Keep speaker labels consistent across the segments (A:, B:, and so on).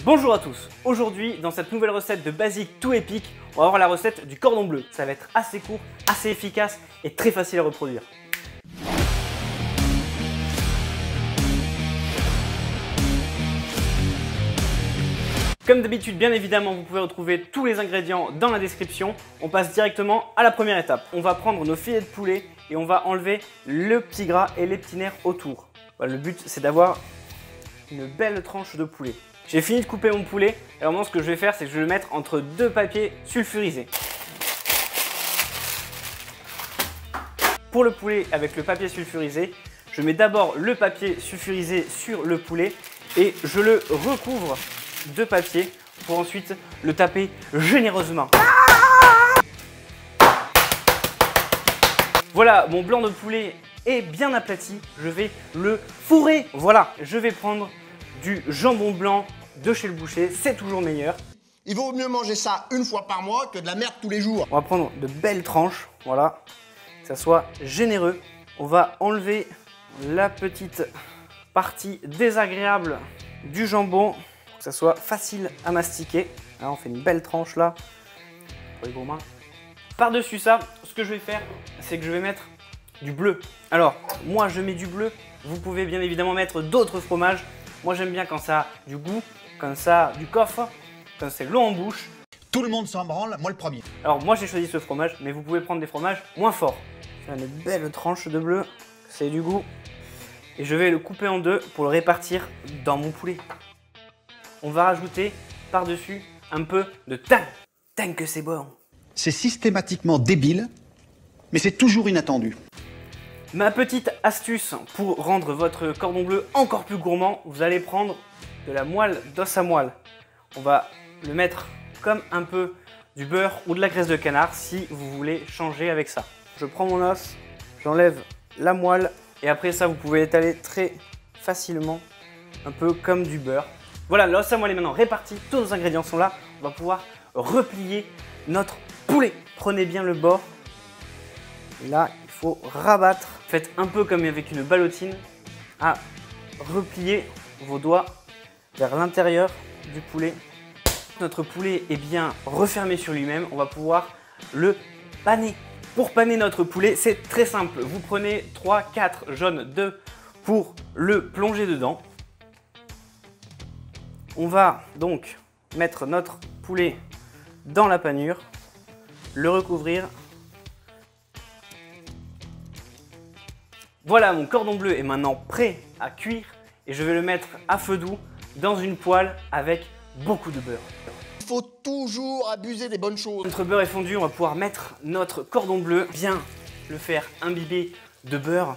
A: Bonjour à tous, aujourd'hui dans cette nouvelle recette de basique tout épique, on va voir la recette du cordon bleu. Ça va être assez court, assez efficace et très facile à reproduire. Comme d'habitude, bien évidemment, vous pouvez retrouver tous les ingrédients dans la description. On passe directement à la première étape. On va prendre nos filets de poulet et on va enlever le petit gras et les petits nerfs autour. Voilà, le but c'est d'avoir une belle tranche de poulet. J'ai fini de couper mon poulet. Alors maintenant, ce que je vais faire, c'est que je vais le mettre entre deux papiers sulfurisés. Pour le poulet avec le papier sulfurisé, je mets d'abord le papier sulfurisé sur le poulet et je le recouvre de papier pour ensuite le taper généreusement. Voilà, mon blanc de poulet est bien aplati. Je vais le fourrer. Voilà, je vais prendre du jambon blanc de chez le boucher, c'est toujours meilleur.
B: Il vaut mieux manger ça une fois par mois que de la merde tous les jours.
A: On va prendre de belles tranches, voilà, que ça soit généreux. On va enlever la petite partie désagréable du jambon pour que ça soit facile à mastiquer. Là, on fait une belle tranche là, pour les gros mains. Par-dessus ça, ce que je vais faire, c'est que je vais mettre du bleu. Alors, moi je mets du bleu, vous pouvez bien évidemment mettre d'autres fromages. Moi j'aime bien quand ça a du goût, quand ça a du coffre, quand c'est long en bouche.
B: Tout le monde s'en branle, moi le premier.
A: Alors moi j'ai choisi ce fromage, mais vous pouvez prendre des fromages moins forts. Faire une belle tranche de bleu, c'est du goût. Et je vais le couper en deux pour le répartir dans mon poulet. On va rajouter par-dessus un peu de thym. Thym que c'est bon.
C: C'est systématiquement débile, mais c'est toujours inattendu.
A: Ma petite astuce pour rendre votre cordon bleu encore plus gourmand, vous allez prendre de la moelle d'os à moelle. On va le mettre comme un peu du beurre ou de la graisse de canard si vous voulez changer avec ça. Je prends mon os, j'enlève la moelle et après ça vous pouvez étaler très facilement, un peu comme du beurre. Voilà, l'os à moelle est maintenant réparti, tous nos ingrédients sont là. On va pouvoir replier notre poulet. Prenez bien le bord. Et là, il faut rabattre. Faites un peu comme avec une ballotine, à replier vos doigts vers l'intérieur du poulet. Notre poulet est bien refermé sur lui-même. On va pouvoir le paner. Pour paner notre poulet, c'est très simple. Vous prenez 3-4 jaunes d'œufs pour le plonger dedans. On va donc mettre notre poulet dans la panure, le recouvrir. Voilà, mon cordon bleu est maintenant prêt à cuire et je vais le mettre à feu doux dans une poêle avec beaucoup de beurre.
B: Il faut toujours abuser des bonnes choses.
A: Notre beurre est fondu, on va pouvoir mettre notre cordon bleu, bien le faire imbiber de beurre.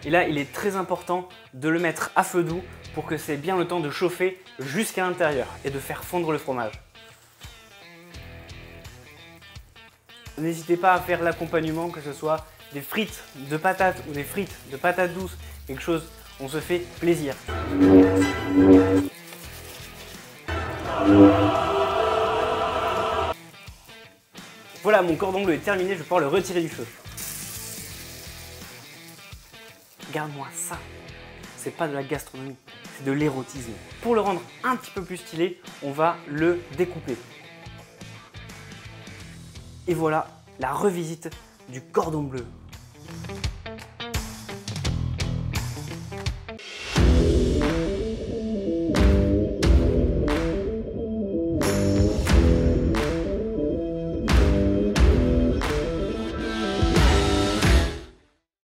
A: Et là, il est très important de le mettre à feu doux pour que c'est bien le temps de chauffer jusqu'à l'intérieur et de faire fondre le fromage. N'hésitez pas à faire l'accompagnement, que ce soit des frites de patates ou des frites de patates douces, quelque chose, on se fait plaisir. Voilà, mon cordon bleu est terminé, je vais pouvoir le retirer du feu. Regarde-moi ça, c'est pas de la gastronomie, c'est de l'érotisme. Pour le rendre un petit peu plus stylé, on va le découper. Et voilà la revisite du cordon bleu.